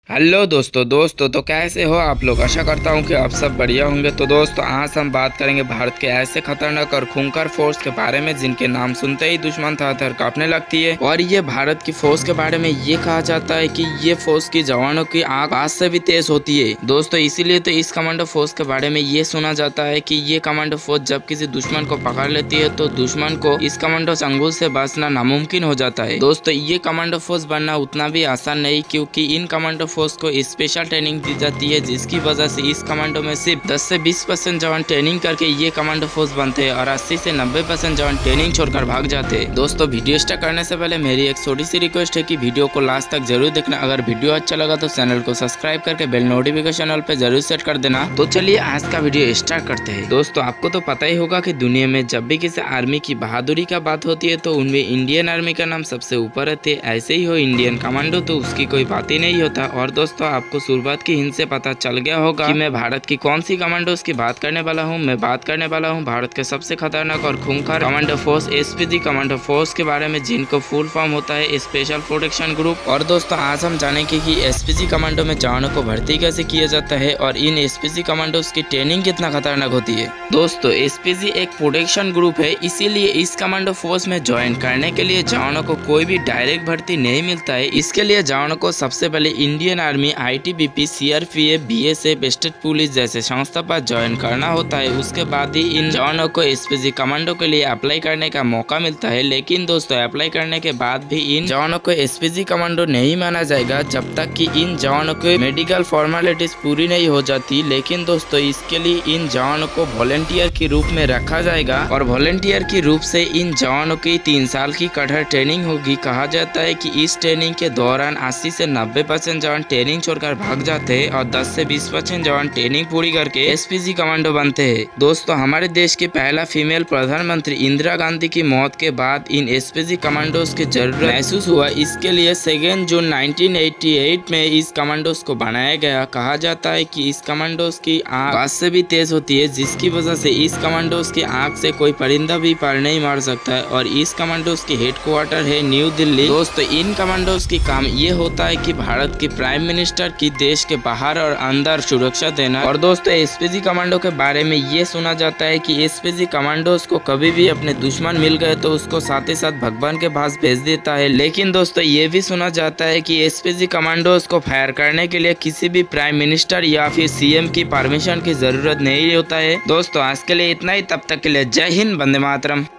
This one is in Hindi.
हेलो दोस्तों तो कैसे हो आप लोग। आशा करता हूँ कि आप सब बढ़िया होंगे। तो दोस्तों आज हम बात करेंगे भारत के ऐसे खतरनाक और खूंखार फोर्स के बारे में जिनके नाम सुनते ही दुश्मन थर-थर कांपने लगती है। और ये भारत की फोर्स के बारे में ये कहा जाता है कि ये फोर्स की जवानों की आंख बाज से भी तेज होती है दोस्तों। इसीलिए तो इस कमांडो फोर्स के बारे में ये सुना जाता है कि ये कमांडो फोर्स जब किसी दुश्मन को पकड़ लेती है तो दुश्मन को इस कमांडो चंगुल से बचना नामुमकिन हो जाता है। दोस्तों ये कमांडो फोर्स बनना उतना भी आसान नहीं, क्योंकि इन कमांडो फोर्स को स्पेशल ट्रेनिंग दी जाती है, जिसकी वजह से इस कमांडो में सिर्फ 10 से 20% जवान ट्रेनिंग करके ये कमांडो फोर्स बनते हैं और 80 से 90% जवान ट्रेनिंग छोड़कर भाग जाते हैं। दोस्तों वीडियो स्टार्ट करने से पहले मेरी एक छोटी सी रिक्वेस्ट है कि वीडियो को लास्ट तक जरूर देखना। अगर वीडियो अच्छा लगा तो चैनल को सब्सक्राइब करके बेल नोटिफिकेशन ऑल पे जरूर सेट कर देना। तो चलिए आज का वीडियो स्टार्ट करते हैं। दोस्तों आपको तो पता ही होगा कि दुनिया में जब भी किसी आर्मी की बहादुरी का बात होती है तो उनमें इंडियन आर्मी का नाम सबसे ऊपर रहते है। ऐसे ही हो इंडियन कमांडो तो उसकी कोई बात ही नहीं होता। और दोस्तों आपको शुरुआत की हिंट से पता चल गया होगा कि मैं भारत की कौन सी कमांडोज की बात करने वाला हूँ। मैं बात करने वाला हूँ भारत के सबसे खतरनाक और खूंखार commando force SPG commando force के बारे में, जिनको फुल फॉर्म होता है स्पेशल प्रोटेक्शन ग्रुप। और दोस्तों आज हम जानेंगे कि एसपीजी कमांडो में जवानों को भर्ती कैसे किया जाता है और इन एसपीजी कमांडोज की ट्रेनिंग कितना खतरनाक होती है। दोस्तों एसपीजी एक प्रोटेक्शन ग्रुप है, इसीलिए इस कमांडो फोर्स में ज्वाइन करने के लिए जवानों को कोई भी डायरेक्ट भर्ती नहीं मिलता है। इसके लिए जवानों को सबसे पहले Indian army, ITBP, CRPF, BSF, state police जैसे संस्था पर ज्वाइन करना होता है। उसके बाद ही इन जवानों को एसपीजी कमांडो के लिए अप्लाई करने का मौका मिलता है। लेकिन दोस्तों अप्लाई करने के बाद भी इन जवानों को एसपीजी कमांडो नहीं माना जाएगा जब तक कि इन जवानों के मेडिकल फॉर्मेलिटीज पूरी नहीं हो जाती। लेकिन दोस्तों इसके लिए इन जवानों को वॉलंटियर के रूप में रखा जाएगा और वॉलंटियर के रूप से इन जवानों की 3 साल की कठोर ट्रेनिंग होगी। कहा जाता है कि इस ट्रेनिंग के दौरान 80 से 90% जवान ट्रेनिंग छोड़कर भाग जाते हैं और 10 से 20% जवान ट्रेनिंग पूरी करके एसपीजी कमांडो बनते हैं। दोस्तों हमारे देश की पहला फीमेल प्रधानमंत्री इंदिरा गांधी की मौत के बाद इन एसपीजी कमांडोज की जरूरत महसूस हुआ। इसके लिए 2 जून 1988 में इस कमांडोज को बनाया गया। कहा जाता है कि इस कमांडोज की आंख बाज से भी तेज होती है, जिसकी वजह से इस कमांडोज की आंख से कोई परिंदा भी पार नहीं मार सकता है। और इस कमांडोज की हेडक्वार्टर है न्यू दिल्ली। दोस्तों इन कमांडोज की काम ये होता है कि भारत की प्राइम मिनिस्टर की देश के बाहर और अंदर सुरक्षा देना। और दोस्तों एसपीजी कमांडो के बारे में ये सुना जाता है कि एसपीजी कमांडोज को कभी भी अपने दुश्मन मिल गए तो उसको साथ ही साथ भगवान के पास भेज देता है। लेकिन दोस्तों ये भी सुना जाता है कि एसपीजी कमांडोज को फायर करने के लिए किसी भी प्राइम मिनिस्टर या फिर सीएम की परमिशन की जरूरत नहीं होता है। दोस्तों आज के लिए इतना ही, तब तक के लिए जय हिंद, वंदे मातरम।